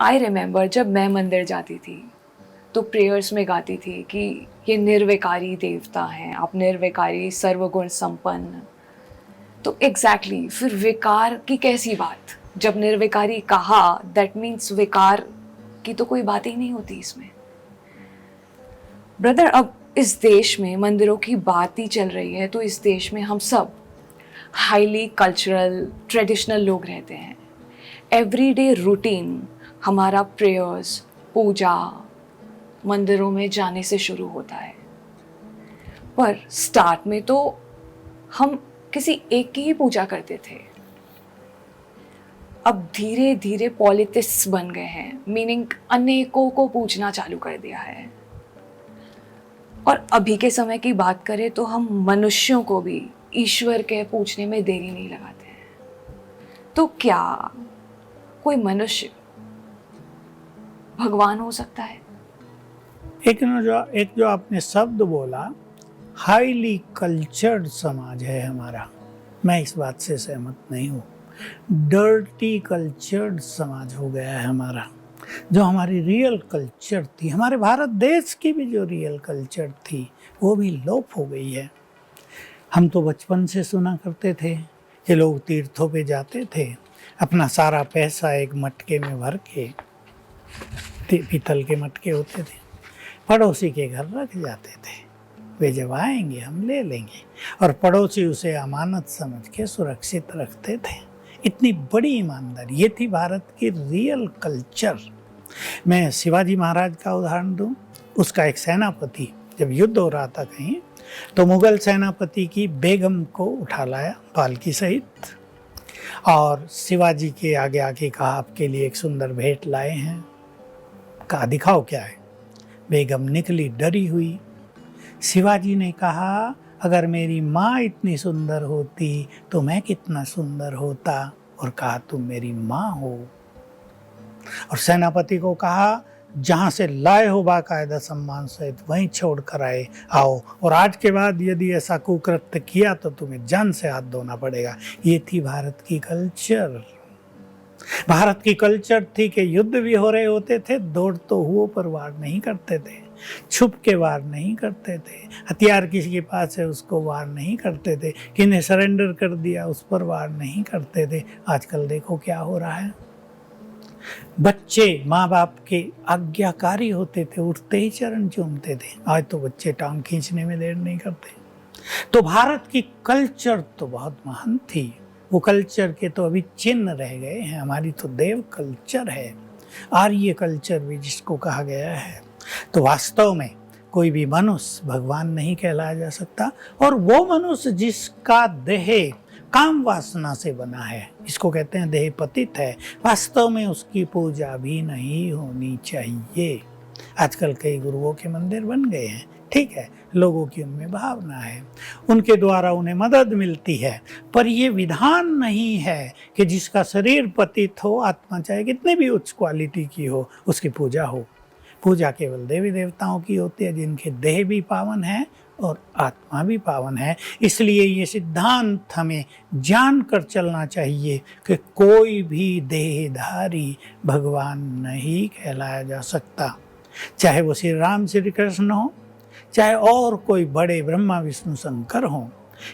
I remember जब मैं मंदिर जाती थी तो प्रेयर्स में गाती थी कि ये निर्विकारी देवता हैं, आप निर्विकारी सर्वगुण संपन्न। तो फिर विकार की कैसी बात? जब निर्विकारी कहा दैट मीन्स विकार की तो कोई बात ही नहीं होती इसमें। ब्रदर, अब इस देश में मंदिरों की बात ही चल रही है तो इस देश में हम सब हाईली कल्चरल ट्रेडिशनल लोग रहते हैं। एवरीडे रूटीन हमारा प्रेयर्स, पूजा, मंदिरों में जाने से शुरू होता है। पर स्टार्ट में तो हम किसी एक की ही पूजा करते थे। अब धीरे धीरे पॉलिटिक्स बन गए हैं, मीनिंग अनेकों को पूजना चालू कर दिया है। और अभी के समय की बात करें तो हम मनुष्यों को भी ईश्वर के पूछने में देरी नहीं लगाते हैं। तो क्या कोई मनुष्य भगवान हो सकता है? एक जो आपने शब्द बोला, हाईली कल्चर्ड समाज है हमारा, मैं इस बात से सहमत नहीं हूँ। डर्टी कल्चर्ड समाज हो गया है हमारा। जो हमारी रियल कल्चर थी, हमारे भारत देश की भी जो रियल कल्चर थी, वो भी लोप हो गई है। हम तो बचपन से सुना करते थे कि लोग तीर्थों पे जाते थे, अपना सारा पैसा एक मटके में भर के, पीतल के मटके होते थे, पड़ोसी के घर रख जाते थे। वे जब आएंगे हम ले लेंगे, और पड़ोसी उसे अमानत समझ के सुरक्षित रखते थे। इतनी बड़ी ईमानदारी, ये थी भारत की रियल कल्चर। मैं शिवाजी महाराज का उदाहरण दूं। उसका एक सेनापति जब युद्ध हो रहा था कहीं, तो मुगल सेनापति की बेगम को उठा लाया पालकी सहित, और शिवाजी के आगे आके कहा, आपके लिए एक सुंदर भेंट लाए हैं। कहा, दिखाओ क्या है। बेगम निकली डरी हुई। शिवाजी ने कहा, अगर मेरी माँ इतनी सुंदर होती तो मैं कितना सुंदर होता, और कहा, तुम मेरी माँ हो। और सेनापति को कहा, जहाँ से लाए हो बाकायदा सम्मान सहित वहीं छोड़ कर आओ, और आज के बाद यदि ऐसा कुकृत्य किया तो तुम्हें जान से हाथ धोना पड़ेगा। ये थी भारत की कल्चर। भारत की कल्चर थी कि युद्ध भी हो रहे होते थे, दौड़ तो हुओं पर वार नहीं करते थे, छुप के वार नहीं करते थे, हथियार किसी के पास है उसको वार नहीं करते थे, किन्हें सरेंडर कर दिया उस पर वार नहीं करते थे। आजकल देखो क्या हो रहा है। बच्चे माँ बाप के आज्ञाकारी होते थे, उठते ही चरण चूमते थे। आज तो बच्चे टांग खींचने में देर नहीं करते। तो भारत की कल्चर तो बहुत महान थी। वो कल्चर के तो अभी चिन्ह रह गए हैं। हमारी तो देव कल्चर है, आर्य कल्चर भी जिसको कहा गया है। तो वास्तव में कोई भी मनुष्य भगवान नहीं कहलाया जा सकता। और वो मनुष्य जिसका देह काम वासना से बना है, इसको कहते हैं देह पतित है, वास्तव में उसकी पूजा भी नहीं होनी चाहिए। आजकल कई गुरुओं के मंदिर बन गए हैं, ठीक है, लोगों की उनमें भावना है, उनके द्वारा उन्हें मदद मिलती है, पर ये विधान नहीं है कि जिसका शरीर पतित हो, आत्मा चाहे कितनी भी उच्च क्वालिटी की हो, उसकी पूजा हो। पूजा केवल देवी देवताओं की होती है जिनके देह भी पावन है और आत्मा भी पावन है। इसलिए ये सिद्धांत हमें जान कर चलना चाहिए कि कोई भी देहधारी भगवान नहीं कहलाया जा सकता, चाहे वो श्री राम श्री कृष्ण हो, चाहे और कोई बड़े ब्रह्मा विष्णु शंकर हो।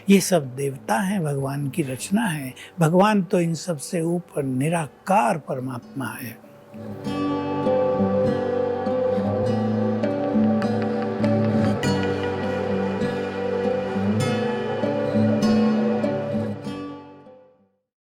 ये सब देवता हैं, भगवान की रचना है। भगवान तो इन सब से ऊपर निराकार परमात्मा है।